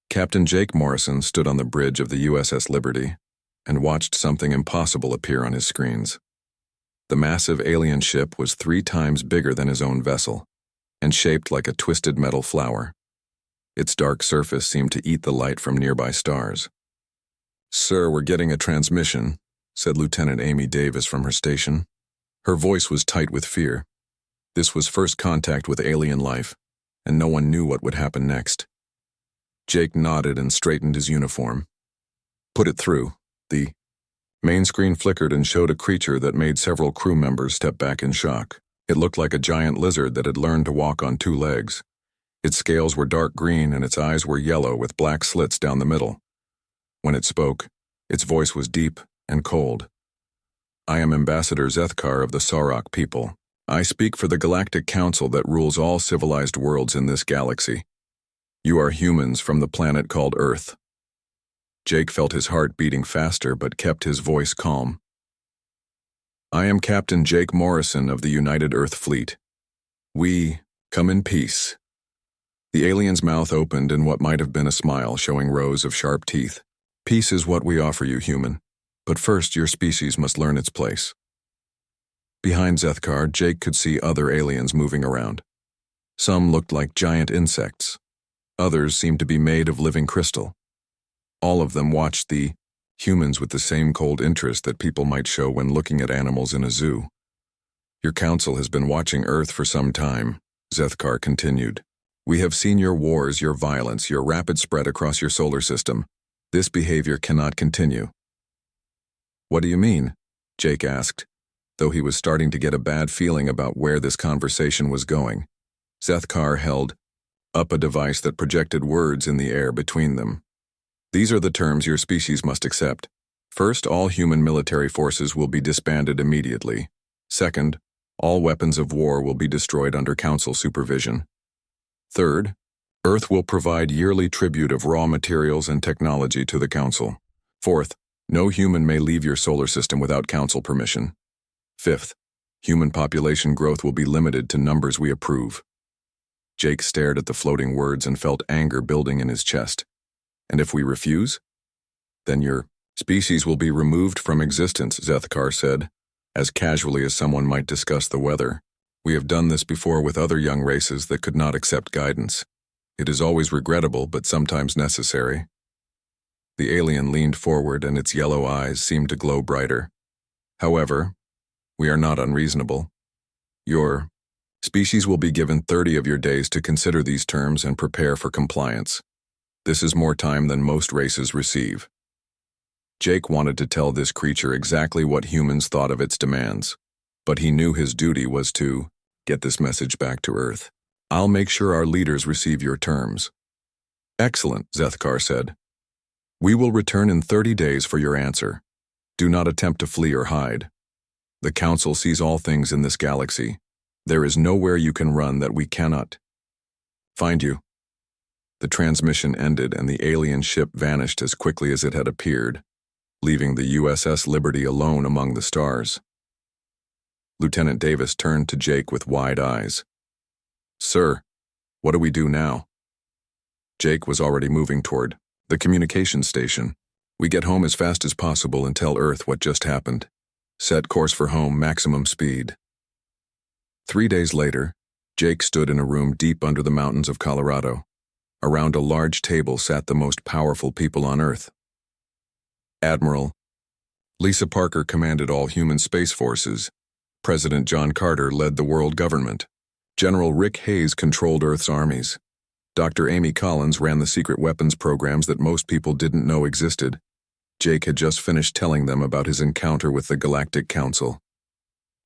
Captain Jake Morrison stood on the bridge of the USS Liberty and watched something impossible appear on his screens. The massive alien ship was 3 times bigger than his own vessel and shaped like a twisted metal flower. Its dark surface seemed to eat the light from nearby stars. "Sir, we're getting a transmission," said Lieutenant Amy Davis from her station. Her voice was tight with fear. This was first contact with alien life, and no one knew what would happen next. Jake nodded and straightened his uniform. "Put it through." The main screen flickered and showed a creature that made several crew members step back in shock. It looked like a giant lizard that had learned to walk on 2 legs. Its scales were dark green and its eyes were yellow with black slits down the middle. When it spoke, its voice was deep and cold. "I am Ambassador Zethkar of the Sauroch people. I speak for the Galactic Council that rules all civilized worlds in this galaxy. You are humans from the planet called Earth." Jake felt his heart beating faster but kept his voice calm. "I am Captain Jake Morrison of the United Earth Fleet. We come in peace." The alien's mouth opened in what might have been a smile, showing rows of sharp teeth. "Peace is what we offer you, human. But first, your species must learn its place." Behind Zethkar, Jake could see other aliens moving around. Some looked like giant insects. Others seemed to be made of living crystal. All of them watched the humans with the same cold interest that people might show when looking at animals in a zoo. "Your council has been watching Earth for some time," Zethkar continued. "We have seen your wars, your violence, your rapid spread across your solar system. This behavior cannot continue." "What do you mean?" Jake asked, though he was starting to get a bad feeling about where this conversation was going. Zethkar held up a device that projected words in the air between them. "These are the terms your species must accept. First, all human military forces will be disbanded immediately. Second, all weapons of war will be destroyed under Council supervision. Third, Earth will provide yearly tribute of raw materials and technology to the Council. Fourth, no human may leave your solar system without Council permission. Fifth, human population growth will be limited to numbers we approve." Jake stared at the floating words and felt anger building in his chest. "And if we refuse? Then your species will be removed from existence," Zethkar said, as casually as someone might discuss the weather. "We have done this before with other young races that could not accept guidance. It is always regrettable, but sometimes necessary." The alien leaned forward and its yellow eyes seemed to glow brighter. "However, we are not unreasonable. Your species will be given 30 of your days to consider these terms and prepare for compliance. This is more time than most races receive." Jake wanted to tell this creature exactly what humans thought of its demands, but he knew his duty was to get this message back to Earth. "I'll make sure our leaders receive your terms." "Excellent," Zethkar said. "We will return in 30 days for your answer. Do not attempt to flee or hide. The Council sees all things in this galaxy. There is nowhere you can run that we cannot find you." The transmission ended and the alien ship vanished as quickly as it had appeared, leaving the USS Liberty alone among the stars. Lieutenant Davis turned to Jake with wide eyes. "Sir, what do we do now?" Jake was already moving toward the communications station. "We get home as fast as possible and tell Earth what just happened. Set course for home, maximum speed." 3 days later, Jake stood in a room deep under the mountains of Colorado. Around a large table sat the most powerful people on Earth. Admiral Lisa Parker commanded all human space forces. President John Carter led the world government. General Rick Hayes controlled Earth's armies. Dr. Amy Collins ran the secret weapons programs that most people didn't know existed. Jake had just finished telling them about his encounter with the Galactic Council.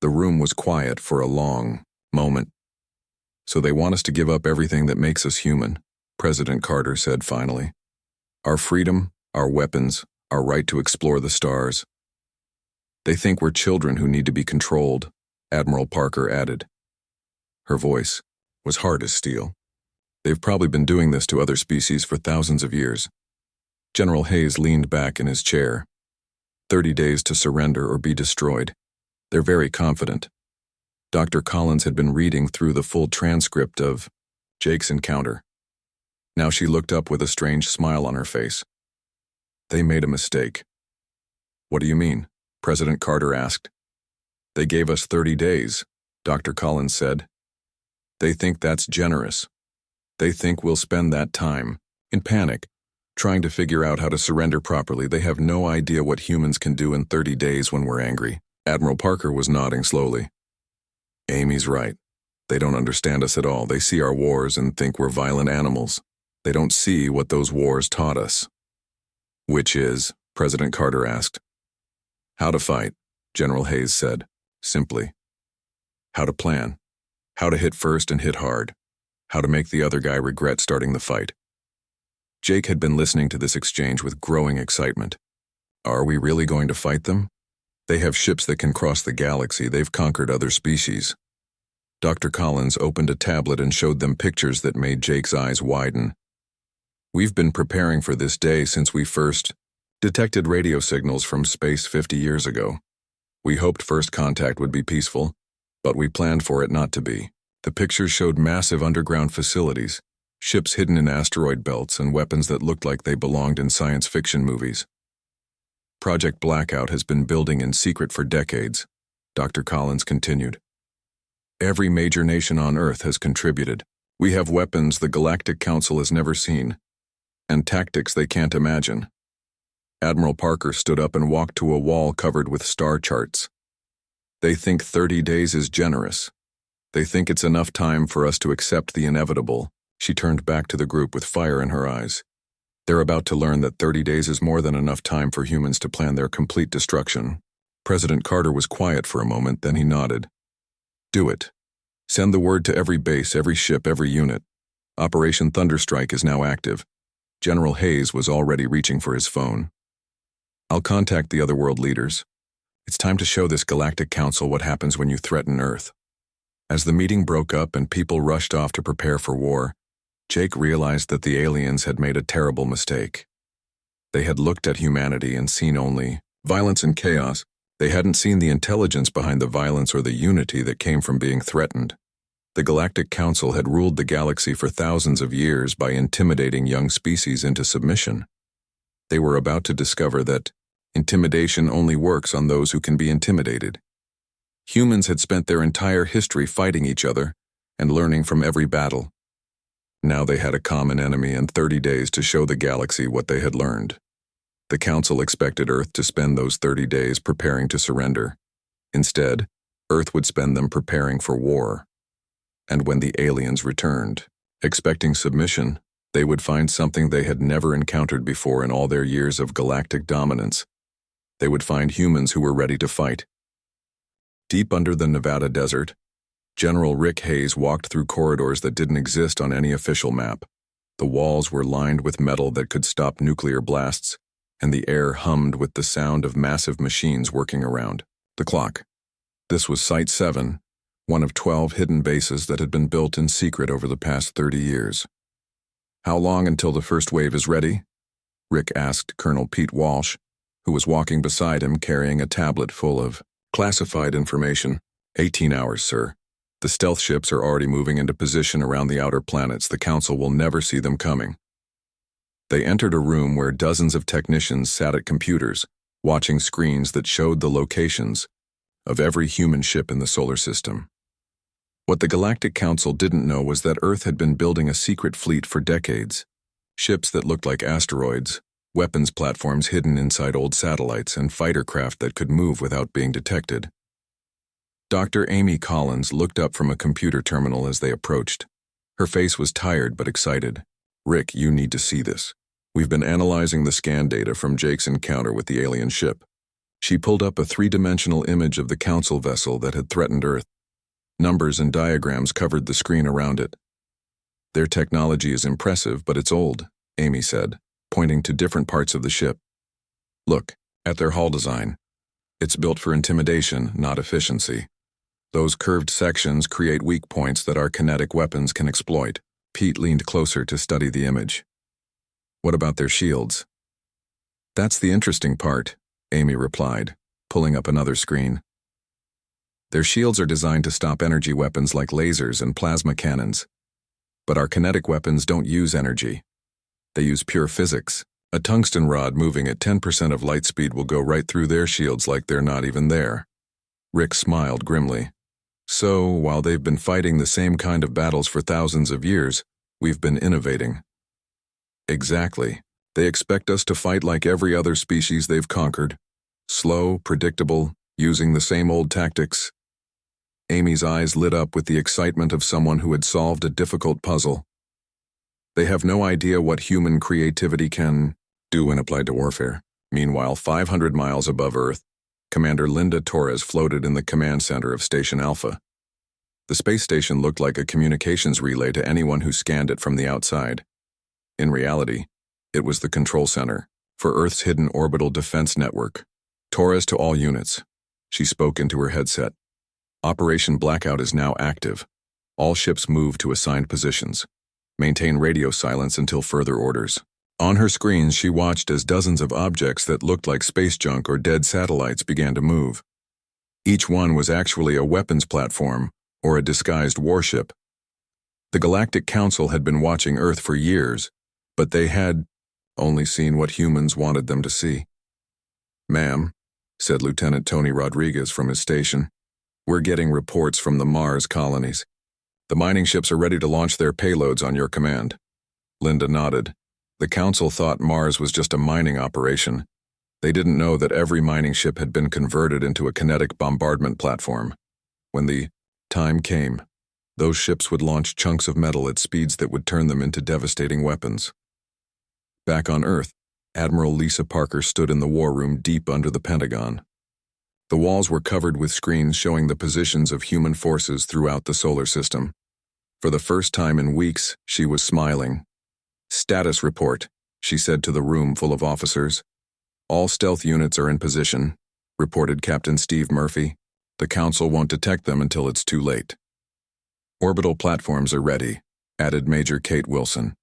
The room was quiet for a long moment. "So they want us to give up everything that makes us human," President Carter said finally. "Our freedom, our weapons, our right to explore the stars. They think we're children who need to be controlled," Admiral Parker added. Her voice was hard as steel. "They've probably been doing this to other species for thousands of years." General Hayes leaned back in his chair. 30 days to surrender or be destroyed. They're very confident. Dr. Collins had been reading through the full transcript of Jake's encounter. Now she looked up with a strange smile on her face. They made a mistake. What do you mean? President Carter asked. They gave us 30 days, Dr. Collins said. They think that's generous. They think we'll spend that time, in panic, trying to figure out how to surrender properly. They have no idea what humans can do in 30 days when we're angry. Admiral Parker was nodding slowly. Amy's right. They don't understand us at all. They see our wars and think we're violent animals. They don't see what those wars taught us. Which is, President Carter asked. How to fight, General Hayes said, simply. How to plan. How to hit first and hit hard. How to make the other guy regret starting the fight. Jake had been listening to this exchange with growing excitement. Are we really going to fight them? They have ships that can cross the galaxy. They've conquered other species. Dr. Collins opened a tablet and showed them pictures that made Jake's eyes widen. We've been preparing for this day since we first detected radio signals from space 50 years ago. We hoped first contact would be peaceful, but we planned for it not to be. The pictures showed massive underground facilities, ships hidden in asteroid belts, and weapons that looked like they belonged in science fiction movies. Project Blackout has been building in secret for decades, Dr. Collins continued. Every major nation on Earth has contributed. We have weapons the Galactic Council has never seen, and tactics they can't imagine. Admiral Parker stood up and walked to a wall covered with star charts. They think 30 days is generous. They think it's enough time for us to accept the inevitable. She turned back to the group with fire in her eyes. They're about to learn that 30 days is more than enough time for humans to plan their complete destruction. President Carter was quiet for a moment, then he nodded. Do it. Send the word to every base, every ship, every unit. Operation Thunderstrike is now active. General Hayes was already reaching for his phone. I'll contact the other world leaders. It's time to show this Galactic Council what happens when you threaten Earth. As the meeting broke up and people rushed off to prepare for war, Jake realized that the aliens had made a terrible mistake. They had looked at humanity and seen only violence and chaos. They hadn't seen the intelligence behind the violence or the unity that came from being threatened. The Galactic Council had ruled the galaxy for thousands of years by intimidating young species into submission. They were about to discover that intimidation only works on those who can be intimidated. Humans had spent their entire history fighting each other and learning from every battle. Now they had a common enemy and 30 days to show the galaxy what they had learned. The Council expected Earth to spend those 30 days preparing to surrender. Instead, Earth would spend them preparing for war. And when the aliens returned, expecting submission, they would find something they had never encountered before in all their years of galactic dominance. They would find humans who were ready to fight. Deep under the Nevada desert, General Rick Hayes walked through corridors that didn't exist on any official map. The walls were lined with metal that could stop nuclear blasts, and the air hummed with the sound of massive machines working around. The clock. This was Site 7, one of 12 hidden bases that had been built in secret over the past 30 years. How long until the first wave is ready? Rick asked Colonel Pete Walsh, who was walking beside him carrying a tablet full of classified information. 18 hours, sir. The stealth ships are already moving into position around the outer planets. The Council will never see them coming. They entered a room where dozens of technicians sat at computers, watching screens that showed the locations of every human ship in the solar system. What the Galactic Council didn't know was that Earth had been building a secret fleet for decades. Ships that looked like asteroids, weapons platforms hidden inside old satellites, and fighter craft that could move without being detected. Dr. Amy Collins looked up from a computer terminal as they approached. Her face was tired but excited. Rick, you need to see this. We've been analyzing the scan data from Jake's encounter with the alien ship. She pulled up a three-dimensional image of the Council vessel that had threatened Earth. Numbers and diagrams covered the screen around it. Their technology is impressive, but it's old, Amy said, pointing to different parts of the ship. Look, at their hull design. It's built for intimidation, not efficiency. Those curved sections create weak points that our kinetic weapons can exploit. Pete leaned closer to study the image. What about their shields? That's the interesting part, Amy replied, pulling up another screen. Their shields are designed to stop energy weapons like lasers and plasma cannons. But our kinetic weapons don't use energy. They use pure physics. A tungsten rod moving at 10% of light speed will go right through their shields like they're not even there. Rick smiled grimly. So, while they've been fighting the same kind of battles for thousands of years, we've been innovating. Exactly. They expect us to fight like every other species they've conquered. Slow, predictable, using the same old tactics. Amy's eyes lit up with the excitement of someone who had solved a difficult puzzle. They have no idea what human creativity can do when applied to warfare. Meanwhile, 500 miles above Earth, Commander Linda Torres floated in the command center of Station Alpha. The space station looked like a communications relay to anyone who scanned it from the outside. In reality, it was the control center for Earth's hidden orbital defense network. Torres to all units. She spoke into her headset. Operation Blackout is now active. All ships move to assigned positions. Maintain radio silence until further orders. On her screens, she watched as dozens of objects that looked like space junk or dead satellites began to move. Each one was actually a weapons platform or a disguised warship. The Galactic Council had been watching Earth for years, but they had only seen what humans wanted them to see. "Ma'am," said Lieutenant Tony Rodriguez from his station, "we're getting reports from the Mars colonies. The mining ships are ready to launch their payloads on your command." Linda nodded. The Council thought Mars was just a mining operation. They didn't know that every mining ship had been converted into a kinetic bombardment platform. When the time came, those ships would launch chunks of metal at speeds that would turn them into devastating weapons. Back on Earth, Admiral Lisa Parker stood in the war room deep under the Pentagon. The walls were covered with screens showing the positions of human forces throughout the solar system. For the first time in weeks, she was smiling. "Status report," she said to the room full of officers. "All stealth units are in position," reported Captain Steve Murphy. "The Council won't detect them until it's too late." "Orbital platforms are ready," added Major Kate Wilson.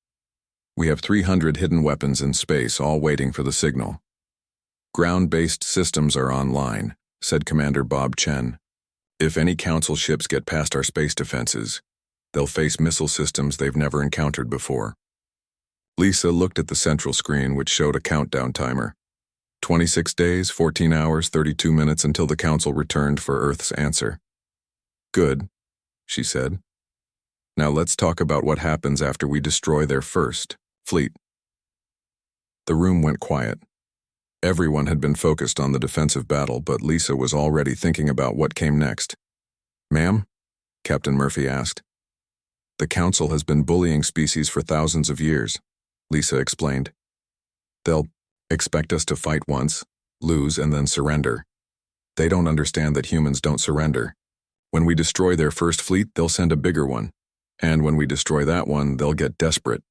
"We have 300 hidden weapons in space, all waiting for the signal." "Ground-based systems are online," said Commander Bob Chen. "If any Council ships get past our space defenses, they'll face missile systems they've never encountered before." Lisa looked at the central screen, which showed a countdown timer. 26 days, 14 hours, 32 minutes until the Council returned for Earth's answer. "Good," she said. "Now let's talk about what happens after we destroy their first fleet." The room went quiet. Everyone had been focused on the defensive battle, but Lisa was already thinking about what came next. "Ma'am?" Captain Murphy asked. "The Council has been bullying species for thousands of years," Lisa explained. "They'll expect us to fight once, lose, and then surrender. They don't understand that humans don't surrender. When we destroy their first fleet, they'll send a bigger one. And when we destroy that one, they'll get desperate."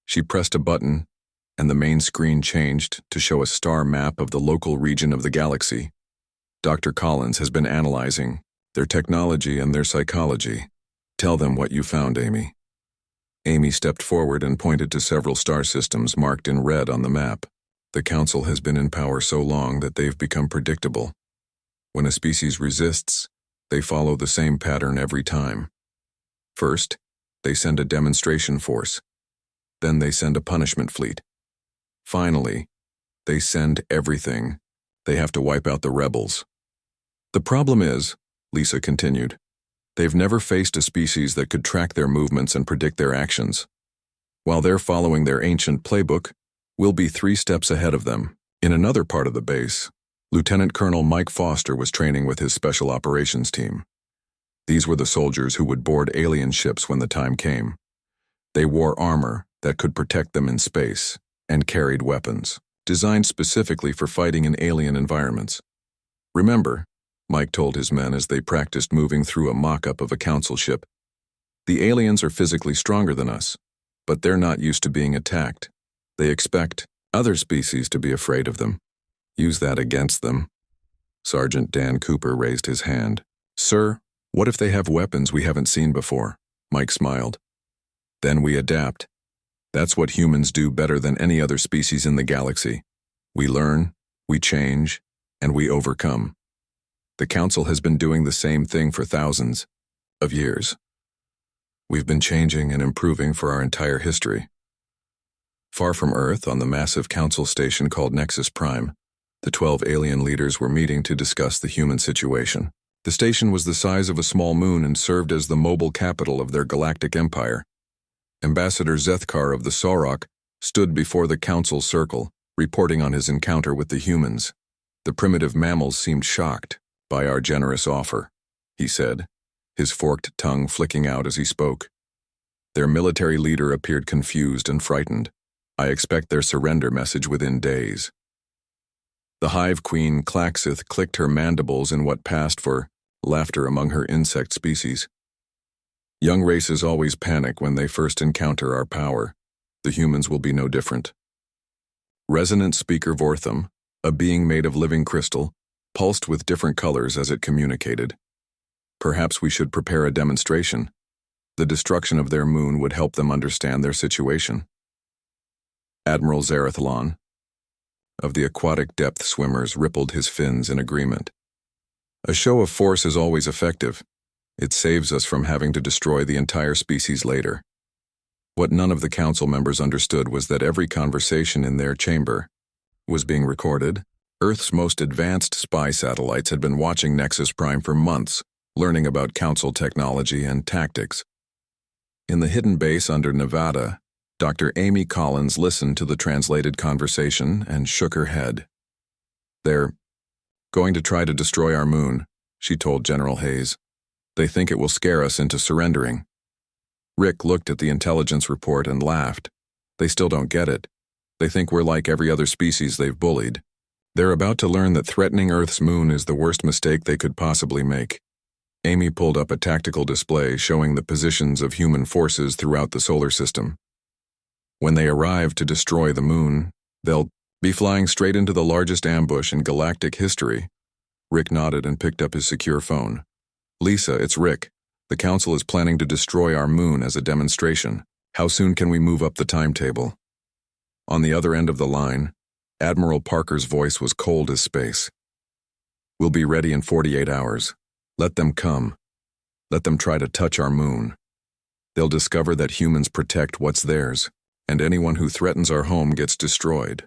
She pressed a button, and the main screen changed to show a star map of the local region of the galaxy. "Dr. Collins has been analyzing their technology and their psychology. Tell them what you found, Amy." Amy stepped forward and pointed to several star systems marked in red on the map. "The Council has been in power so long that they've become predictable. When a species resists, they follow the same pattern every time. First, they send a demonstration force. Then they send a punishment fleet. Finally, they send everything. They have to wipe out the rebels. The problem is," Lisa continued, "they've never faced a species that could track their movements and predict their actions. While they're following their ancient playbook, we'll be 3 steps ahead of them." In another part of the base, Lieutenant Colonel Mike Foster was training with his special operations team. These were the soldiers who would board alien ships when the time came. They wore armor that could protect them in space and carried weapons, designed specifically for fighting in alien environments. "Remember," Mike told his men as they practiced moving through a mock-up of a Council ship, "the aliens are physically stronger than us, but they're not used to being attacked. They expect other species to be afraid of them. Use that against them." Sergeant Dan Cooper raised his hand. "Sir, what if they have weapons we haven't seen before?" Mike smiled. "Then we adapt. That's what humans do better than any other species in the galaxy. We learn, we change, and we overcome. The Council has been doing the same thing for thousands of years." We've been changing and improving for our entire history. Far from Earth, on the massive council station called Nexus Prime, the 12 alien leaders were meeting to discuss the human situation. The station was the size of a small moon and served as the mobile capital of their galactic empire. Ambassador Zethkar of the Sorok stood before the council circle, reporting on his encounter with the humans. The primitive mammals seemed shocked by our generous offer, he said, his forked tongue flicking out as he spoke. Their military leader appeared confused and frightened. I expect their surrender message within days. The hive queen Klaxith clicked her mandibles in what passed for laughter among her insect species. Young races always panic when they first encounter our power. The humans will be no different. Resonant speaker Vortham, a being made of living crystal, pulsed with different colors as it communicated. Perhaps we should prepare a demonstration. The destruction of their moon would help them understand their situation. Admiral Zarathlon of the aquatic depth swimmers rippled his fins in agreement. A show of force is always effective. It saves us from having to destroy the entire species later. What none of the council members understood was that every conversation in their chamber was being recorded. Earth's most advanced spy satellites had been watching Nexus Prime for months, learning about council technology and tactics. In the hidden base under Nevada, Dr. Amy Collins listened to the translated conversation and shook her head. They're going to try to destroy our moon, she told General Hayes. They think it will scare us into surrendering. Rick looked at the intelligence report and laughed. They still don't get it. They think we're like every other species they've bullied. They're about to learn that threatening Earth's moon is the worst mistake they could possibly make. Amy pulled up a tactical display showing the positions of human forces throughout the solar system. When they arrive to destroy the moon, they'll be flying straight into the largest ambush in galactic history. Rick nodded and picked up his secure phone. Lisa, it's Rick. The council is planning to destroy our moon as a demonstration. How soon can we move up the timetable? On the other end of the line, Admiral Parker's voice was cold as space. We'll be ready in 48 hours. Let them come. Let them try to touch our moon. They'll discover that humans protect what's theirs, and anyone who threatens our home gets destroyed.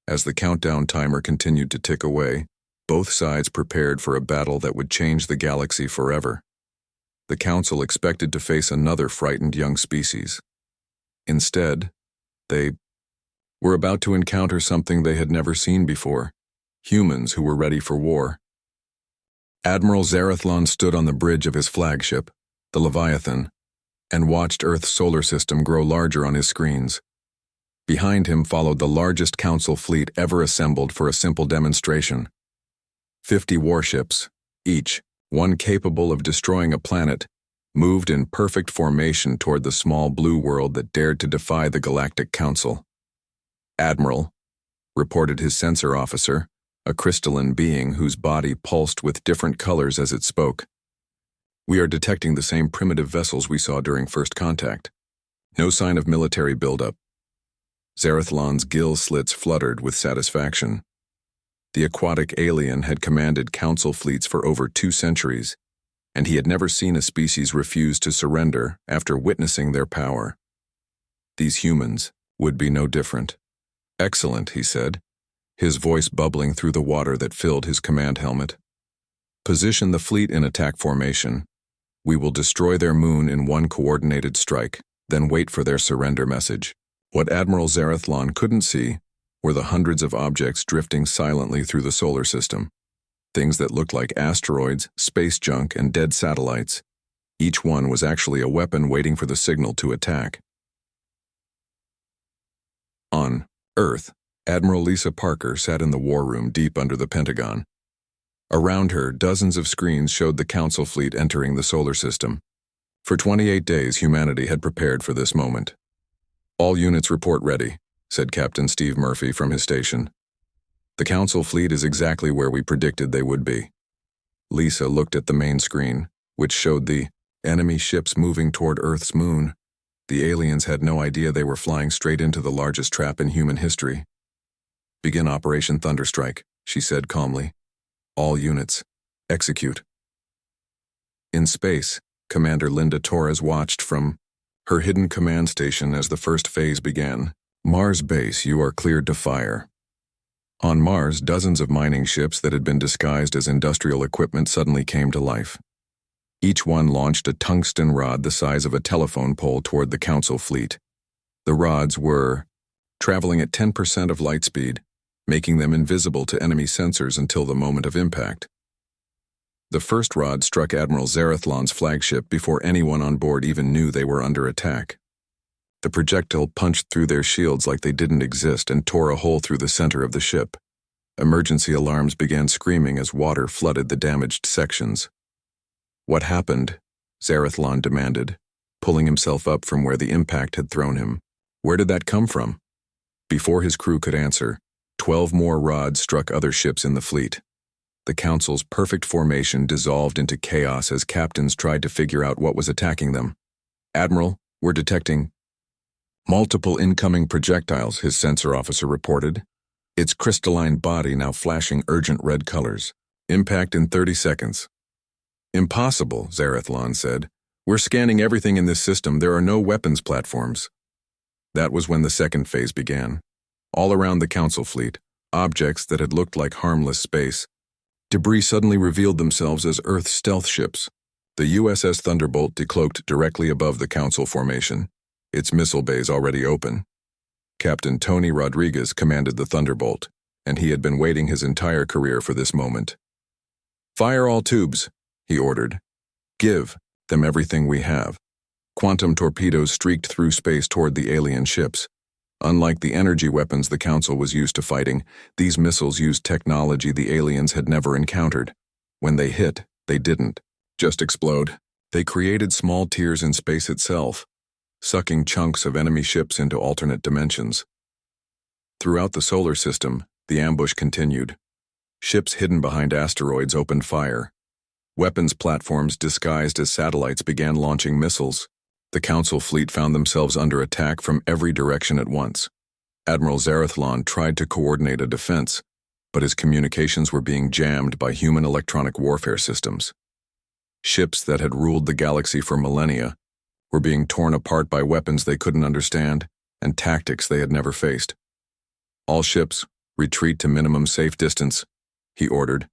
As the countdown timer continued to tick away, both sides prepared for a battle that would change the galaxy forever. The council expected to face another frightened young species. Instead, they were about to encounter something they had never seen before, humans who were ready for war. Admiral Zarathlon stood on the bridge of his flagship, the Leviathan, and watched Earth's solar system grow larger on his screens. Behind him followed the largest council fleet ever assembled for a simple demonstration. 50 warships, each one capable of destroying a planet, moved in perfect formation toward the small blue world that dared to defy the Galactic Council. Admiral, reported his sensor officer, a crystalline being whose body pulsed with different colors as it spoke. We are detecting the same primitive vessels we saw during first contact. No sign of military buildup. Zarathlon's gill slits fluttered with satisfaction. The aquatic alien had commanded council fleets for over 2 centuries, and he had never seen a species refuse to surrender after witnessing their power. These humans would be no different. Excellent, he said, his voice bubbling through the water that filled his command helmet. Position the fleet in attack formation. We will destroy their moon in one coordinated strike, then wait for their surrender message. What Admiral Zarathlon couldn't see were the hundreds of objects drifting silently through the solar system. Things that looked like asteroids, space junk, and dead satellites. Each one was actually a weapon waiting for the signal to attack. On Earth, Admiral Lisa Parker sat in the war room deep under the Pentagon. Around her, dozens of screens showed the council fleet entering the solar system. For 28 days, humanity had prepared for this moment. All units report ready, said Captain Steve Murphy from his station. The council fleet is exactly where we predicted they would be. Lisa looked at the main screen, which showed the enemy ships moving toward Earth's moon. The aliens had no idea they were flying straight into the largest trap in human history. Begin Operation Thunderstrike, she said calmly. All units, execute. In space, Commander Linda Torres watched from her hidden command station as the first phase began. Mars base, you are cleared to fire. On Mars, dozens of mining ships that had been disguised as industrial equipment suddenly came to life. Each one launched a tungsten rod the size of a telephone pole toward the Council fleet. The rods were traveling at 10% of light speed, making them invisible to enemy sensors until the moment of impact. The first rod struck Admiral Zarathlon's flagship before anyone on board even knew they were under attack. The projectile punched through their shields like they didn't exist and tore a hole through the center of the ship. Emergency alarms began screaming as water flooded the damaged sections. What happened? Zarathlon demanded, pulling himself up from where the impact had thrown him. Where did that come from? Before his crew could answer, 12 more rods struck other ships in the fleet. The Council's perfect formation dissolved into chaos as captains tried to figure out what was attacking them. Admiral, we're detecting multiple incoming projectiles, his sensor officer reported, its crystalline body now flashing urgent red colors. Impact in 30 seconds. Impossible, Zarathlon said. We're scanning everything in this system. There are no weapons platforms. That was when the second phase began. All around the Council fleet, objects that had looked like harmless space debris suddenly revealed themselves as Earth stealth ships. The USS Thunderbolt decloaked directly above the Council formation, its missile bays already open. Captain Tony Rodriguez commanded the Thunderbolt, and he had been waiting his entire career for this moment. Fire all tubes, he ordered. Give them everything we have. Quantum torpedoes streaked through space toward the alien ships. Unlike the energy weapons the Council was used to fighting, these missiles used technology the aliens had never encountered. When they hit, they didn't just explode. They created small tears in space itself, sucking chunks of enemy ships into alternate dimensions. Throughout the solar system, the ambush continued. Ships hidden behind asteroids opened fire. Weapons platforms disguised as satellites began launching missiles. The Council fleet found themselves under attack from every direction at once. Admiral Zarathlon tried to coordinate a defense, but his communications were being jammed by human electronic warfare systems. Ships that had ruled the galaxy for millennia were being torn apart by weapons they couldn't understand and tactics they had never faced. All ships, retreat to minimum safe distance, he ordered,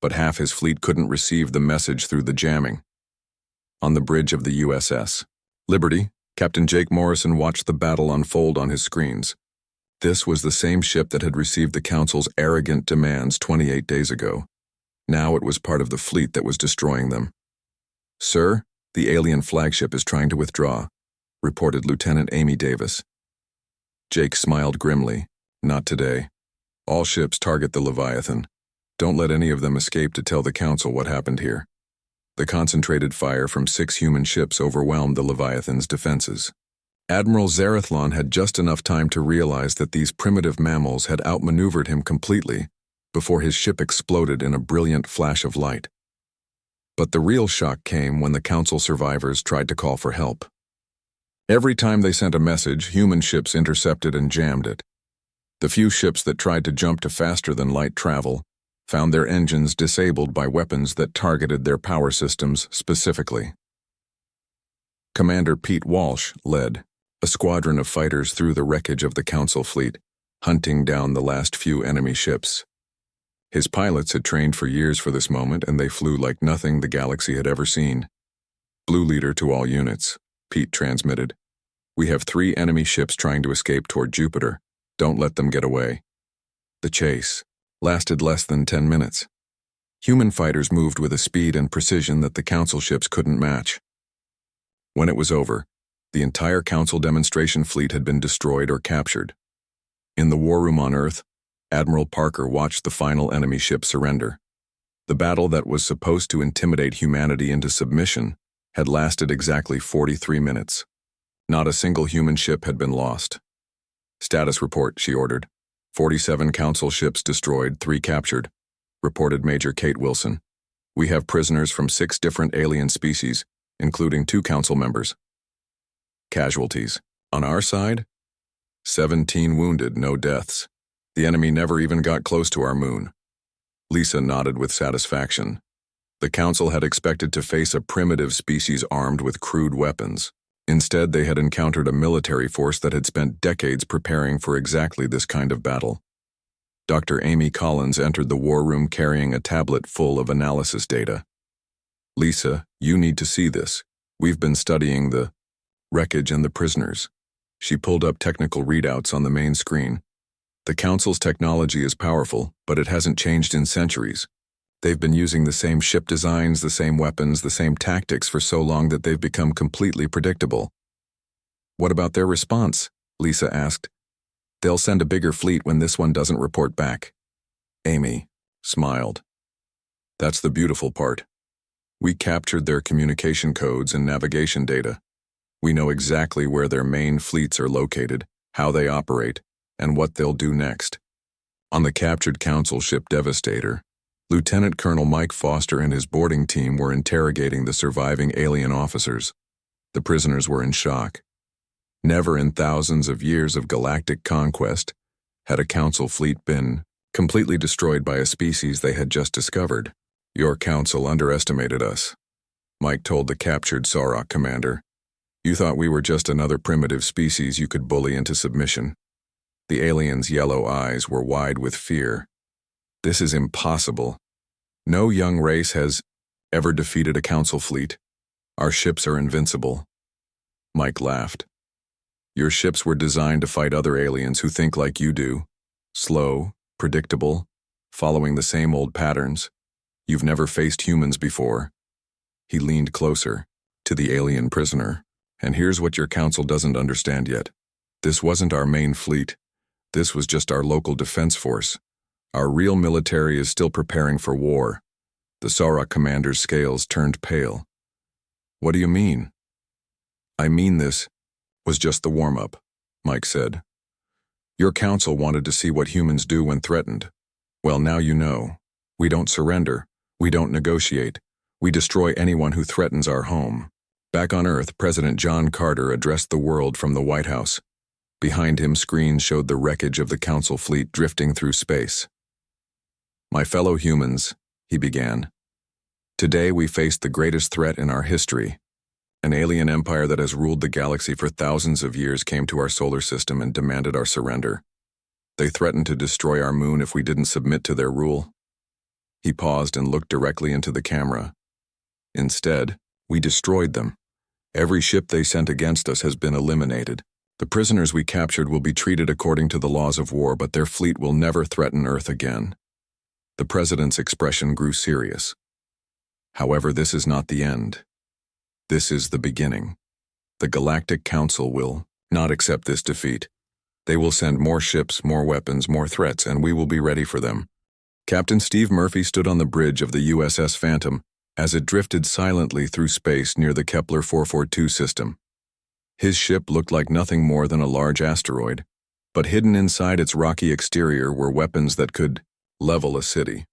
but half his fleet couldn't receive the message through the jamming. On the bridge of the USS Liberty, Captain Jake Morrison watched the battle unfold on his screens. This was the same ship that had received the Council's arrogant demands 28 days ago. Now it was part of the fleet that was destroying them. Sir, the alien flagship is trying to withdraw, reported Lieutenant Amy Davis. Jake smiled grimly. Not today. All ships target the Leviathan. Don't let any of them escape to tell the Council what happened here. The concentrated fire from 6 human ships overwhelmed the Leviathan's defenses. Admiral Zarathlon had just enough time to realize that these primitive mammals had outmaneuvered him completely before his ship exploded in a brilliant flash of light. But the real shock came when the Council survivors tried to call for help. Every time they sent a message, human ships intercepted and jammed it. The few ships that tried to jump to faster-than-light travel found their engines disabled by weapons that targeted their power systems specifically. Commander Pete Walsh led a squadron of fighters through the wreckage of the Council fleet, hunting down the last few enemy ships. His pilots had trained for years for this moment, and they flew like nothing the galaxy had ever seen. Blue Leader to all units, Pete transmitted. We have 3 enemy ships trying to escape toward Jupiter. Don't let them get away. The chase lasted less than 10 minutes. Human fighters moved with a speed and precision that the Council ships couldn't match. When it was over, the entire Council demonstration fleet had been destroyed or captured. In the war room on Earth, Admiral Parker watched the final enemy ship surrender. The battle that was supposed to intimidate humanity into submission had lasted exactly 43 minutes. Not a single human ship had been lost. Status report, she ordered. 47 Council ships destroyed, 3 captured, reported Major Kate Wilson. We have prisoners from 6 different alien species, including 2 Council members. Casualties. On our side, 17 wounded, no deaths. The enemy never even got close to our moon. Lisa nodded with satisfaction. The Council had expected to face a primitive species armed with crude weapons. Instead, they had encountered a military force that had spent decades preparing for exactly this kind of battle. Dr. Amy Collins entered the war room carrying a tablet full of analysis data. "Lisa, you need to see this. We've been studying the wreckage and the prisoners." She pulled up technical readouts on the main screen. "The Council's technology is powerful, but it hasn't changed in centuries. They've been using the same ship designs, the same weapons, the same tactics for so long that they've become completely predictable." "What about their response?" Lisa asked. "They'll send a bigger fleet when this one doesn't report back." Amy smiled. "That's the beautiful part. We captured their communication codes and navigation data. We know exactly where their main fleets are located, how they operate, and what they'll do next." On the captured Council ship Devastator, Lieutenant Colonel Mike Foster and his boarding team were interrogating the surviving alien officers. The prisoners were in shock. Never in thousands of years of galactic conquest had a Council fleet been completely destroyed by a species they had just discovered. "Your Council underestimated us," Mike told the captured Sauroch commander. "You thought we were just another primitive species you could bully into submission." The alien's yellow eyes were wide with fear. "This is impossible. No young race has ever defeated a Council fleet. Our ships are invincible." Mike laughed. "Your ships were designed to fight other aliens who think like you do. Slow, predictable, following the same old patterns. You've never faced humans before." He leaned closer to the alien prisoner. "And here's what your Council doesn't understand yet. This wasn't our main fleet. This was just our local defense force. Our real military is still preparing for war." The Sauroch commander's scales turned pale. "What do you mean?" "I mean this was just the warm-up," Mike said. "Your Council wanted to see what humans do when threatened. Well, now you know. We don't surrender. We don't negotiate. We destroy anyone who threatens our home." Back on Earth, President John Carter addressed the world from the White House. Behind him, screens showed the wreckage of the Council fleet drifting through space. "My fellow humans," he began. "Today we face the greatest threat in our history. An alien empire that has ruled the galaxy for thousands of years came to our solar system and demanded our surrender. They threatened to destroy our moon if we didn't submit to their rule." He paused and looked directly into the camera. "Instead, we destroyed them. Every ship they sent against us has been eliminated. The prisoners we captured will be treated according to the laws of war, but their fleet will never threaten Earth again." The president's expression grew serious. "However, this is not the end. This is the beginning. The Galactic Council will not accept this defeat. They will send more ships, more weapons, more threats, and we will be ready for them." Captain Steve Murphy stood on the bridge of the USS Phantom as it drifted silently through space near the Kepler 442 system. His ship looked like nothing more than a large asteroid, but hidden inside its rocky exterior were weapons that could level a city.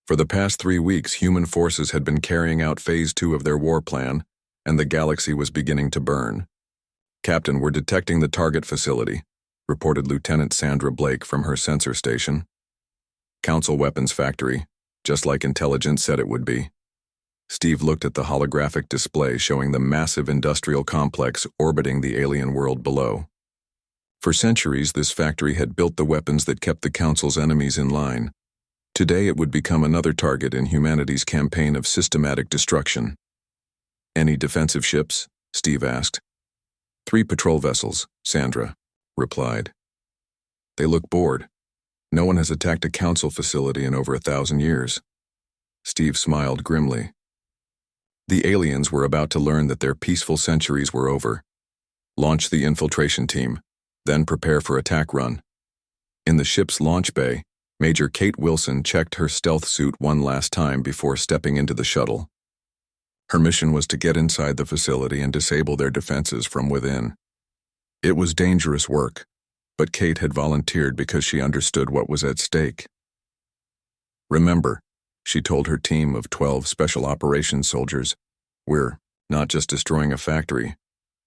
For the past 3 weeks, human forces had been carrying out Phase 2 of their war plan, and the galaxy was beginning to burn. "Captain, we're detecting the target facility," reported Lieutenant Sandra Blake from her sensor station. "Council weapons factory, just like intelligence said it would be." Steve looked at the holographic display showing the massive industrial complex orbiting the alien world below. For centuries, this factory had built the weapons that kept the Council's enemies in line. Today it would become another target in humanity's campaign of systematic destruction. "Any defensive ships?" Steve asked. 3 patrol vessels," Sandra replied. "They look bored. No one has attacked a Council facility in over 1,000 years." Steve smiled grimly. The aliens were about to learn that their peaceful centuries were over. "Launch the infiltration team, then prepare for attack run." In the ship's launch bay, Major Kate Wilson checked her stealth suit one last time before stepping into the shuttle. Her mission was to get inside the facility and disable their defenses from within. It was dangerous work, but Kate had volunteered because she understood what was at stake. "Remember," she told her team of 12 special operations soldiers, "we're not just destroying a factory.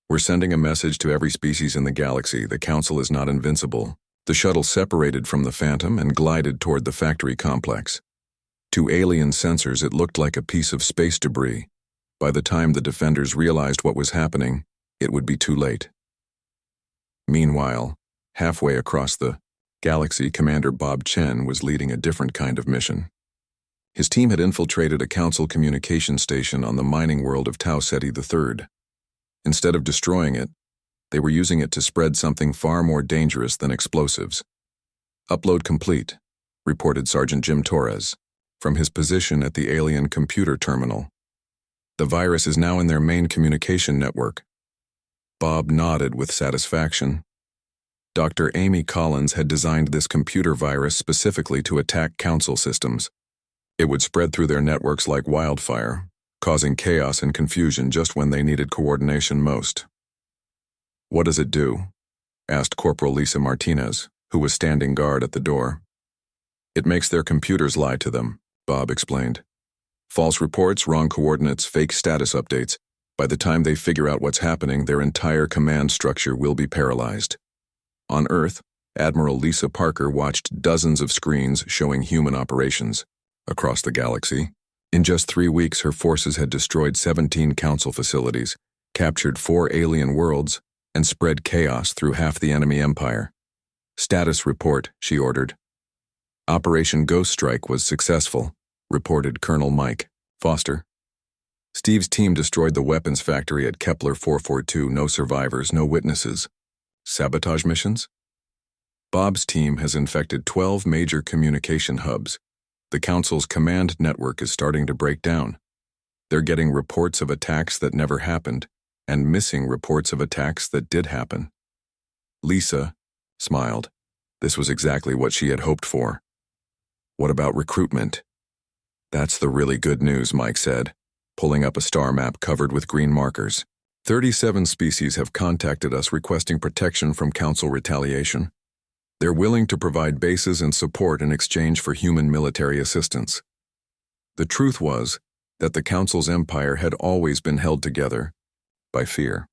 We're sending a message to every species in the galaxy: the Council is not invincible." The shuttle separated from the Phantom and glided toward the factory complex. To alien sensors, it looked like a piece of space debris. By the time the defenders realized what was happening, it would be too late. Meanwhile, halfway across the galaxy, Commander Bob Chen was leading a different kind of mission. His team had infiltrated a council communication station on the mining world of Tau Ceti III. Instead of destroying it, they were using it to spread something far more dangerous than explosives. "Upload complete," reported Sergeant Jim Torres, from his position at the alien computer terminal. "The virus is now in their main communication network." Bob nodded with satisfaction. Dr. Amy Collins had designed this computer virus specifically to attack council systems. It would spread through their networks like wildfire, causing chaos and confusion just when they needed coordination most. "What does it do?" asked Corporal Lisa Martinez, who was standing guard at the door. "It makes their computers lie to them," Bob explained. "False reports, wrong coordinates, fake status updates. By the time they figure out what's happening, their entire command structure will be paralyzed." On Earth, Admiral Lisa Parker watched dozens of screens showing human operations. Across the galaxy, in just 3 weeks, her forces had destroyed 17 council facilities, captured 4 alien worlds, and spread chaos through half the enemy empire. "Status report," she ordered. "Operation Ghost Strike was successful," reported Colonel Mike Foster. "Steve's team destroyed the weapons factory at Kepler 442. No survivors, no witnesses." "Sabotage missions?" "Bob's team has infected 12 major communication hubs. The Council's command network is starting to break down. They're getting reports of attacks that never happened, and missing reports of attacks that did happen." Lisa smiled. This was exactly what she had hoped for. "What about recruitment?" "That's the really good news," Mike said, pulling up a star map covered with green markers. 37 species have contacted us requesting protection from Council retaliation. They're willing to provide bases and support in exchange for human military assistance." The truth was that the Council's empire had always been held together by fear.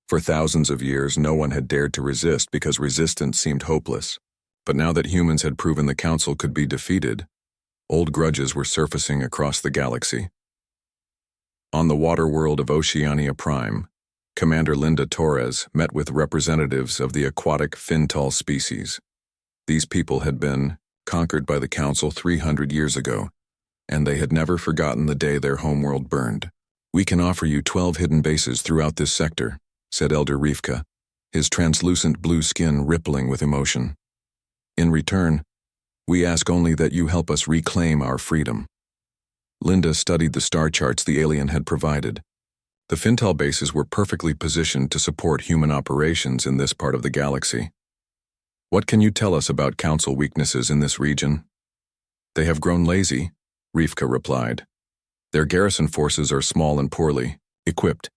For thousands of years, no one had dared to resist because resistance seemed hopeless. But now that humans had proven the Council could be defeated, old grudges were surfacing across the galaxy. On the water world of Oceania Prime, Commander Linda Torres met with representatives of the aquatic fintal species. These people had been conquered by the Council 300 years ago, and they had never forgotten the day their homeworld burned. "We can offer you 12 hidden bases throughout this sector," said Elder Rivka, his translucent blue skin rippling with emotion. "In return, we ask only that you help us reclaim our freedom." Linda studied the star charts the alien had provided. The Fintal bases were perfectly positioned to support human operations in this part of the galaxy. "What can you tell us about Council weaknesses in this region?" "They have grown lazy," Rivka replied. "Their garrison forces are small and poorly equipped.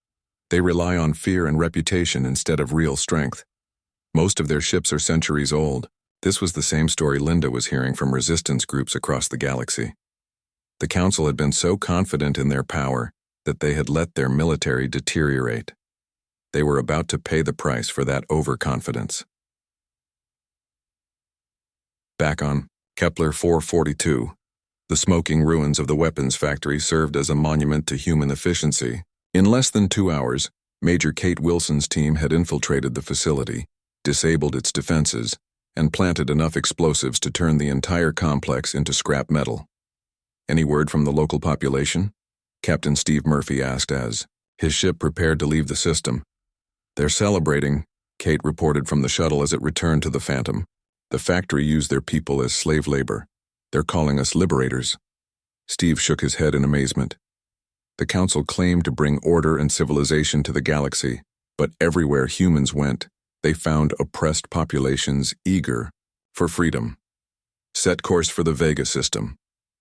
They rely on fear and reputation instead of real strength. Most of their ships are centuries old." This was the same story Linda was hearing from resistance groups across the galaxy. The Council had been so confident in their power that they had let their military deteriorate. They were about to pay the price for that overconfidence. Back on Kepler 442, the smoking ruins of the weapons factory served as a monument to human efficiency. In less than 2 hours, Major Kate Wilson's team had infiltrated the facility, disabled its defenses, and planted enough explosives to turn the entire complex into scrap metal. "Any word from the local population?" Captain Steve Murphy asked as his ship prepared to leave the system. "They're celebrating," Kate reported from the shuttle as it returned to the Phantom. "The factory used their people as slave labor. They're calling us liberators." Steve shook his head in amazement. The Council claimed to bring order and civilization to the galaxy, but everywhere humans went, they found oppressed populations eager for freedom. "Set course for the Vega system,"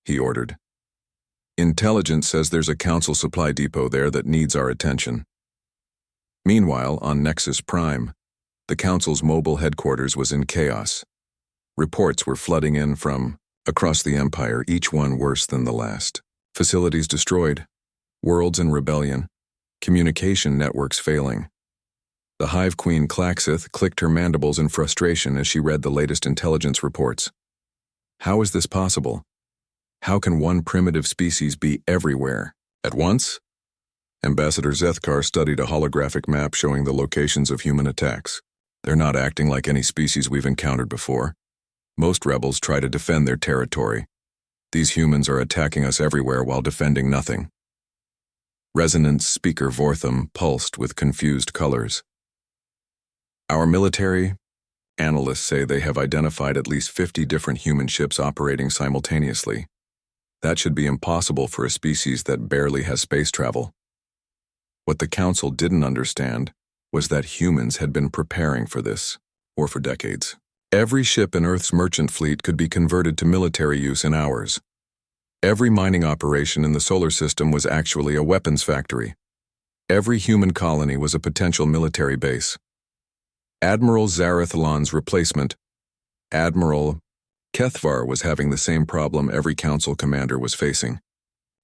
he ordered. "Intelligence says there's a Council supply depot there that needs our attention." Meanwhile, on Nexus Prime, the Council's mobile headquarters was in chaos. Reports were flooding in from across the Empire, each one worse than the last. Facilities destroyed, worlds in rebellion, communication networks failing. The Hive Queen Klaxith clicked her mandibles in frustration as she read the latest intelligence reports. How is this possible? How can one primitive species be everywhere at once? Ambassador Zethkar studied a holographic map showing the locations of human attacks. They're not acting like any species we've encountered before. Most rebels try to defend their territory. These humans are attacking us everywhere while defending nothing. Resonance speaker Vortham pulsed with confused colors. Our military analysts say they have identified at least 50 different human ships operating simultaneously. That should be impossible for a species that barely has space travel. What the Council didn't understand was that humans had been preparing for this, or for decades. Every ship in Earth's merchant fleet could be converted to military use in hours. Every mining operation in the solar system was actually a weapons factory. Every human colony was a potential military base. Admiral Zarathalon's replacement, Admiral Kethvar, was having the same problem every council commander was facing.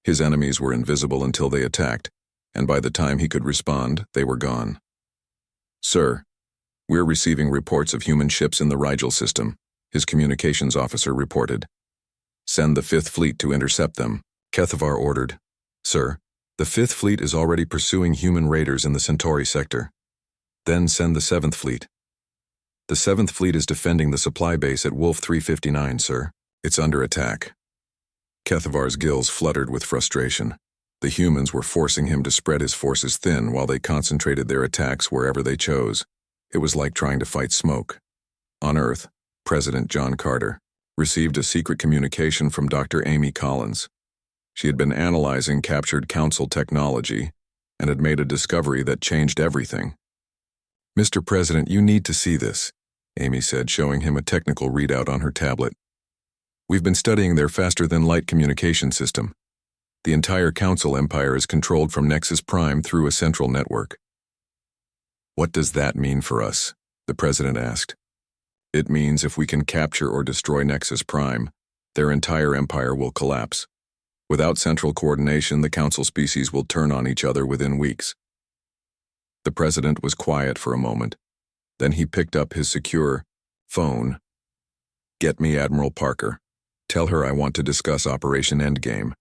His enemies were invisible until they attacked, and by the time he could respond, they were gone. "Sir, we're receiving reports of human ships in the Rigel system," his communications officer reported. "Send the 5th Fleet to intercept them," Kethvar ordered. "Sir, the 5th Fleet is already pursuing human raiders in the Centauri sector. Then send the 7th Fleet. The 7th Fleet is defending the supply base at Wolf 359, sir. It's under attack." Kethvar's gills fluttered with frustration. The humans were forcing him to spread his forces thin while they concentrated their attacks wherever they chose. It was like trying to fight smoke. On Earth, President John Carter received a secret communication from Dr. Amy Collins. She had been analyzing captured council technology and had made a discovery that changed everything. "Mr. President, you need to see this," Amy said, showing him a technical readout on her tablet. "We've been studying their faster-than-light communication system. The entire council empire is controlled from Nexus Prime through a central network." "What does that mean for us?" the president asked. "It means if we can capture or destroy Nexus Prime, their entire empire will collapse. Without central coordination, the council species will turn on each other within weeks." The president was quiet for a moment. Then he picked up his secure phone. "Get me Admiral Parker. Tell her I want to discuss Operation Endgame."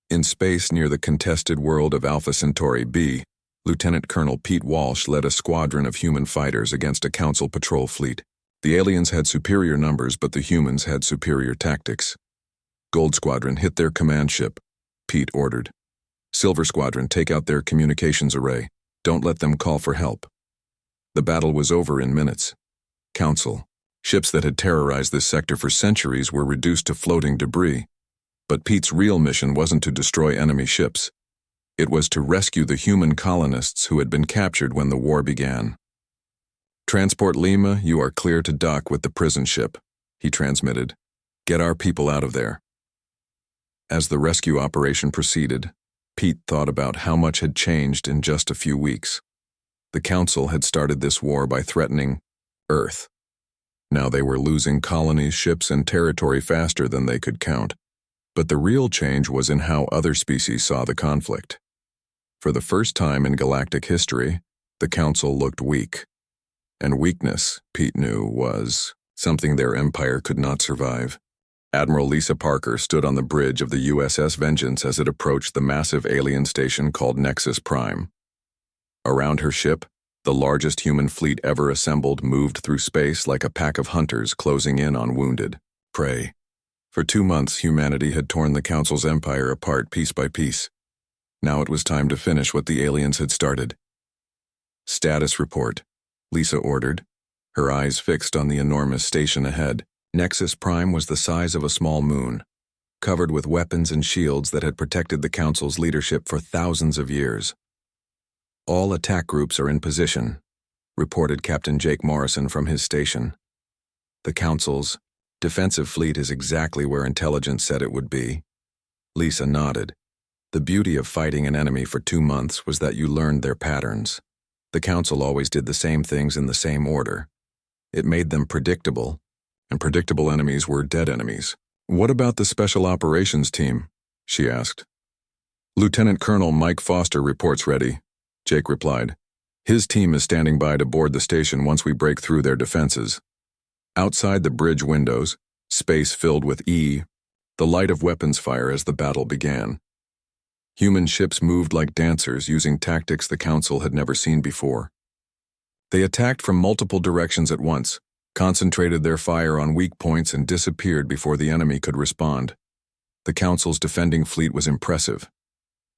In space near the contested world of Alpha Centauri B, Lieutenant Colonel Pete Walsh led a squadron of human fighters against a council patrol fleet. The aliens had superior numbers, but the humans had superior tactics. "Gold Squadron, hit their command ship," Pete ordered. "Silver Squadron, take out their communications array. Don't let them call for help." The battle was over in minutes. Council ships that had terrorized this sector for centuries were reduced to floating debris. But Pete's real mission wasn't to destroy enemy ships. It was to rescue the human colonists who had been captured when the war began. "Transport Lima, you are clear to dock with the prison ship," he transmitted. "Get our people out of there." As the rescue operation proceeded, Pete thought about how much had changed in just a few weeks. The Council had started this war by threatening Earth. Now they were losing colonies, ships, and territory faster than they could count. But the real change was in how other species saw the conflict. For the first time in galactic history, the Council looked weak. And weakness, Pete knew, was something their empire could not survive. Admiral Lisa Parker stood on the bridge of the USS Vengeance as it approached the massive alien station called Nexus Prime. Around her ship, the largest human fleet ever assembled moved through space like a pack of hunters closing in on wounded prey. For 2 months, humanity had torn the Council's empire apart piece by piece. Now it was time to finish what the aliens had started. "Status report," Lisa ordered, her eyes fixed on the enormous station ahead. Nexus Prime was the size of a small moon, covered with weapons and shields that had protected the Council's leadership for thousands of years. "All attack groups are in position," reported Captain Jake Morrison from his station. "The Council's defensive fleet is exactly where intelligence said it would be." Lisa nodded. The beauty of fighting an enemy for 2 months was that you learned their patterns. The Council always did the same things in the same order. It made them predictable, and predictable enemies were dead enemies. "What about the Special Operations Team?" she asked. "Lieutenant Colonel Mike Foster reports ready," Jake replied. "His team is standing by to board the station once we break through their defenses." Outside the bridge windows, space filled with the light of weapons fire as the battle began. Human ships moved like dancers, using tactics the Council had never seen before. They attacked from multiple directions at once, concentrated their fire on weak points, and disappeared before the enemy could respond. The Council's defending fleet was impressive.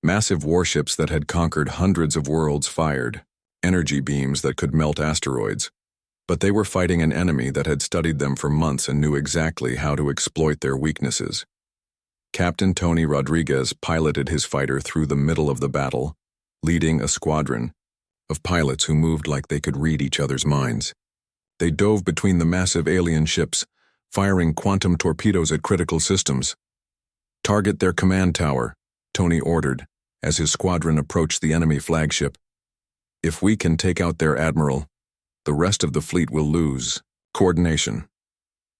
Massive warships that had conquered hundreds of worlds fired energy beams that could melt asteroids. But they were fighting an enemy that had studied them for months and knew exactly how to exploit their weaknesses. Captain Tony Rodriguez piloted his fighter through the middle of the battle, leading a squadron of pilots who moved like they could read each other's minds. They dove between the massive alien ships, firing quantum torpedoes at critical systems. "Target their command tower," Tony ordered, as his squadron approached the enemy flagship. "If we can take out their admiral, the rest of the fleet will lose." Coordination.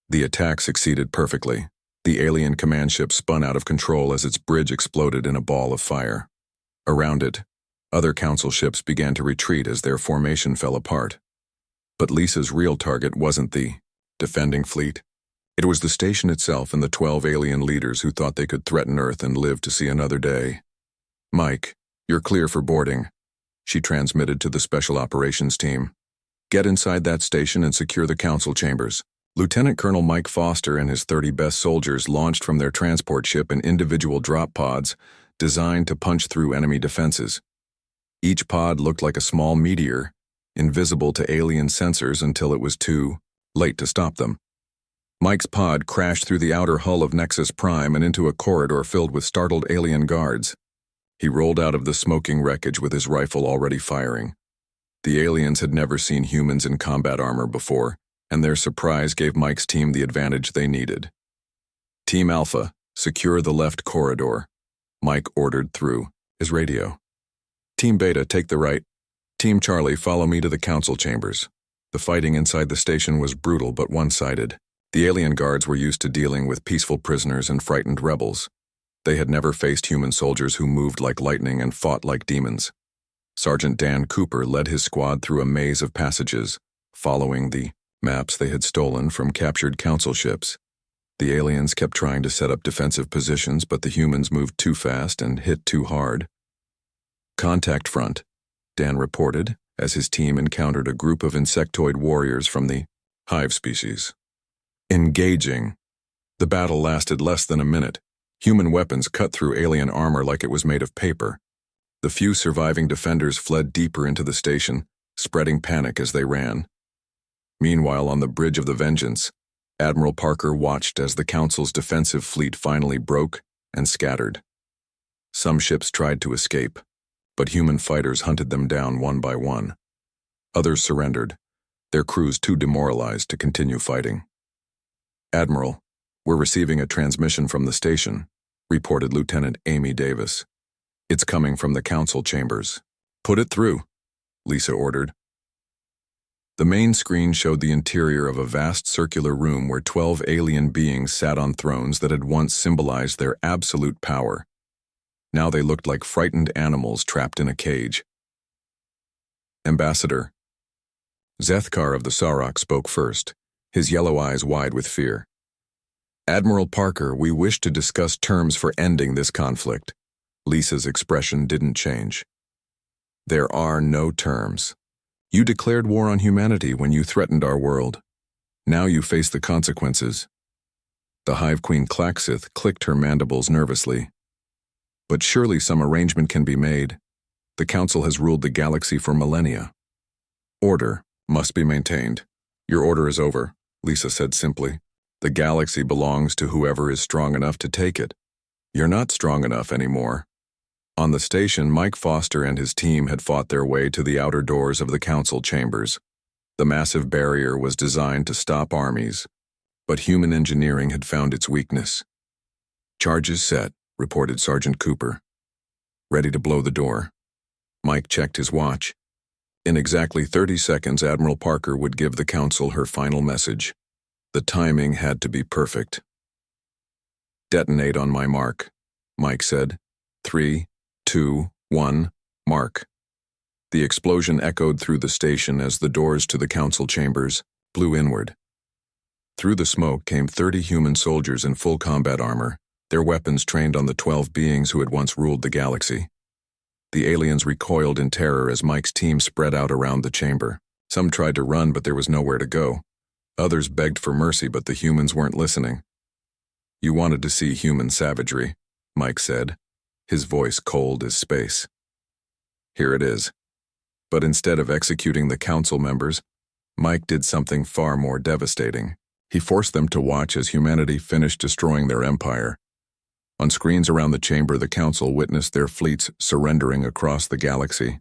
The attack succeeded perfectly. The alien command ship spun out of control as its bridge exploded in a ball of fire. Around it, other Council ships began to retreat as their formation fell apart. But Lisa's real target wasn't the defending fleet. It was the station itself and the 12 alien leaders who thought they could threaten Earth and live to see another day. "Mike, you're clear for boarding," she transmitted to the Special Operations team. "Get inside that station and secure the Council chambers." Lieutenant Colonel Mike Foster and his 30 best soldiers launched from their transport ship in individual drop pods designed to punch through enemy defenses. Each pod looked like a small meteor, invisible to alien sensors until it was too late to stop them. Mike's pod crashed through the outer hull of Nexus Prime and into a corridor filled with startled alien guards. He rolled out of the smoking wreckage with his rifle already firing. The aliens had never seen humans in combat armor before, and their surprise gave Mike's team the advantage they needed. "Team Alpha, secure the left corridor," Mike ordered through his radio. "Team Beta, take the right. Team Charlie, follow me to the Council chambers." The fighting inside the station was brutal but one-sided. The alien guards were used to dealing with peaceful prisoners and frightened rebels. They had never faced human soldiers who moved like lightning and fought like demons. Sergeant Dan Cooper led his squad through a maze of passages, following the maps they had stolen from captured Council ships. The aliens kept trying to set up defensive positions, but the humans moved too fast and hit too hard. "Contact front," Dan reported, as his team encountered a group of insectoid warriors from the hive species. Engaging. The battle lasted less than a minute. Human weapons cut through alien armor like it was made of paper. The few surviving defenders fled deeper into the station, spreading panic as they ran. Meanwhile, on the bridge of the Vengeance, Admiral Parker watched as the Council's defensive fleet finally broke and scattered. Some ships tried to escape, but human fighters hunted them down one by one. Others surrendered, their crews too demoralized to continue fighting. "Admiral, we're receiving a transmission from the station," reported Lieutenant Amy Davis. "It's coming from the Council chambers." "Put it through," Lisa ordered. The main screen showed the interior of a vast circular room where 12 alien beings sat on thrones that had once symbolized their absolute power. Now they looked like frightened animals trapped in a cage. "Ambassador." Zethkar of the Sarok spoke first, his yellow eyes wide with fear. "Admiral Parker, we wish to discuss terms for ending this conflict." Lisa's expression didn't change. "There are no terms. You declared war on humanity when you threatened our world. Now you face the consequences." The Hive Queen Klaxith clicked her mandibles nervously. "But surely some arrangement can be made. The Council has ruled the galaxy for millennia." "Order must be maintained. Your order is over," Lisa said simply. "The galaxy belongs to whoever is strong enough to take it. You're not strong enough anymore." On the station, Mike Foster and his team had fought their way to the outer doors of the Council chambers. The massive barrier was designed to stop armies, but human engineering had found its weakness. "Charges set," reported Sergeant Cooper. "Ready to blow the door." Mike checked his watch. In exactly 30 seconds, Admiral Parker would give the Council her final message. The timing had to be perfect. "Detonate on my mark," Mike said. 3, 2, 1, mark. The explosion echoed through the station as the doors to the Council chambers blew inward. Through the smoke came 30 human soldiers in full combat armor, their weapons trained on the 12 beings who had once ruled the galaxy. The aliens recoiled in terror as Mike's team spread out around the chamber. Some tried to run, but there was nowhere to go. Others begged for mercy, but the humans weren't listening. "You wanted to see human savagery," Mike said, his voice cold as space. "Here it is." But instead of executing the council members, Mike did something far more devastating. He forced them to watch as humanity finished destroying their empire. On screens around the chamber, the council witnessed their fleets surrendering across the galaxy.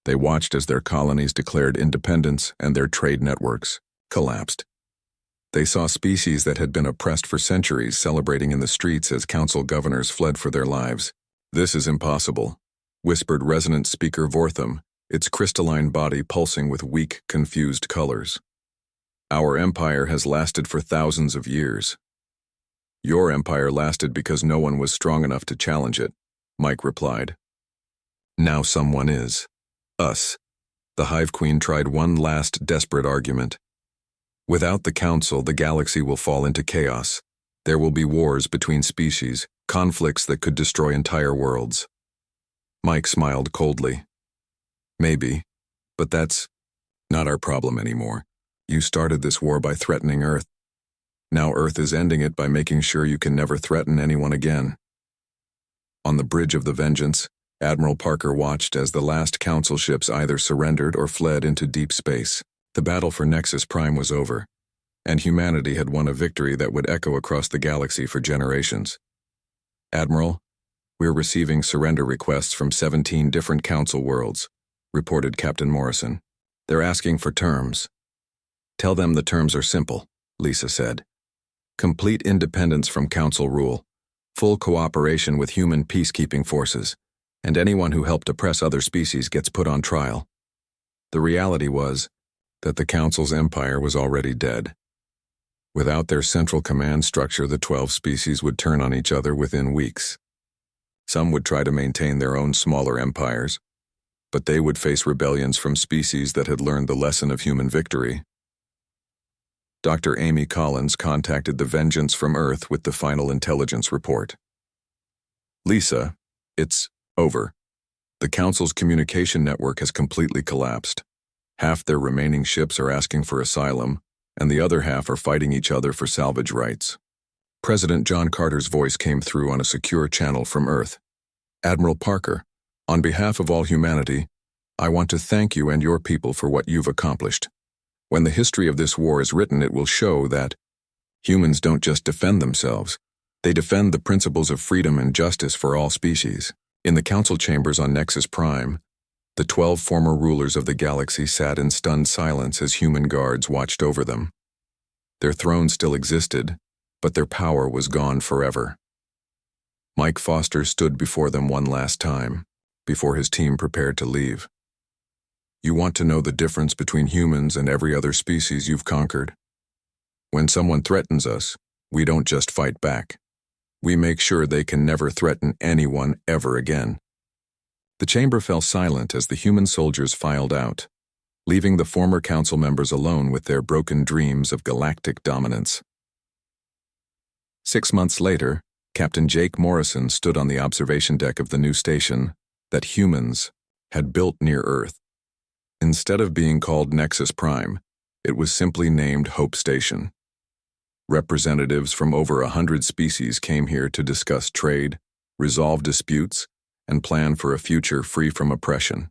They watched as their colonies declared independence and their trade networks collapsed. They saw species that had been oppressed for centuries celebrating in the streets as council governors fled for their lives. "This is impossible," whispered resonant speaker Vortham, its crystalline body pulsing with weak, confused colors. "Our empire has lasted for thousands of years." "Your empire lasted because no one was strong enough to challenge it," Mike replied. "Now someone is. Us." The Hive Queen tried one last desperate argument. "Without the Council, the galaxy will fall into chaos. There will be wars between species, conflicts that could destroy entire worlds." Mike smiled coldly. "Maybe, but that's not our problem anymore. You started this war by threatening Earth. Now Earth is ending it by making sure you can never threaten anyone again." On the bridge of the Vengeance, Admiral Parker watched as the last Council ships either surrendered or fled into deep space. The battle for Nexus Prime was over, and humanity had won a victory that would echo across the galaxy for generations. "Admiral, we're receiving surrender requests from 17 different Council worlds," reported Captain Morrison. "They're asking for terms." "Tell them the terms are simple," Lisa said. "Complete independence from Council rule, full cooperation with human peacekeeping forces, and anyone who helped oppress other species gets put on trial." The reality was that the Council's empire was already dead. Without their central command structure, the 12 species would turn on each other within weeks. Some would try to maintain their own smaller empires, but they would face rebellions from species that had learned the lesson of human victory. Dr. Amy Collins contacted the Vengeance from Earth with the final intelligence report. "Lisa, it's over. The Council's communication network has completely collapsed. Half their remaining ships are asking for asylum, and the other half are fighting each other for salvage rights." President John Carter's voice came through on a secure channel from Earth. "Admiral Parker, on behalf of all humanity, I want to thank you and your people for what you've accomplished. When the history of this war is written, it will show that humans don't just defend themselves, they defend the principles of freedom and justice for all species." In the council chambers on Nexus Prime, the 12 former rulers of the galaxy sat in stunned silence as human guards watched over them. Their thrones still existed, but their power was gone forever. Mike Foster stood before them one last time, before his team prepared to leave. "You want to know the difference between humans and every other species you've conquered? When someone threatens us, we don't just fight back. We make sure they can never threaten anyone ever again." The chamber fell silent as the human soldiers filed out, leaving the former council members alone with their broken dreams of galactic dominance. 6 months later, Captain Jake Morrison stood on the observation deck of the new station that humans had built near Earth. Instead of being called Nexus Prime, it was simply named Hope Station. Representatives from over 100 species came here to discuss trade, resolve disputes, and plan for a future free from oppression.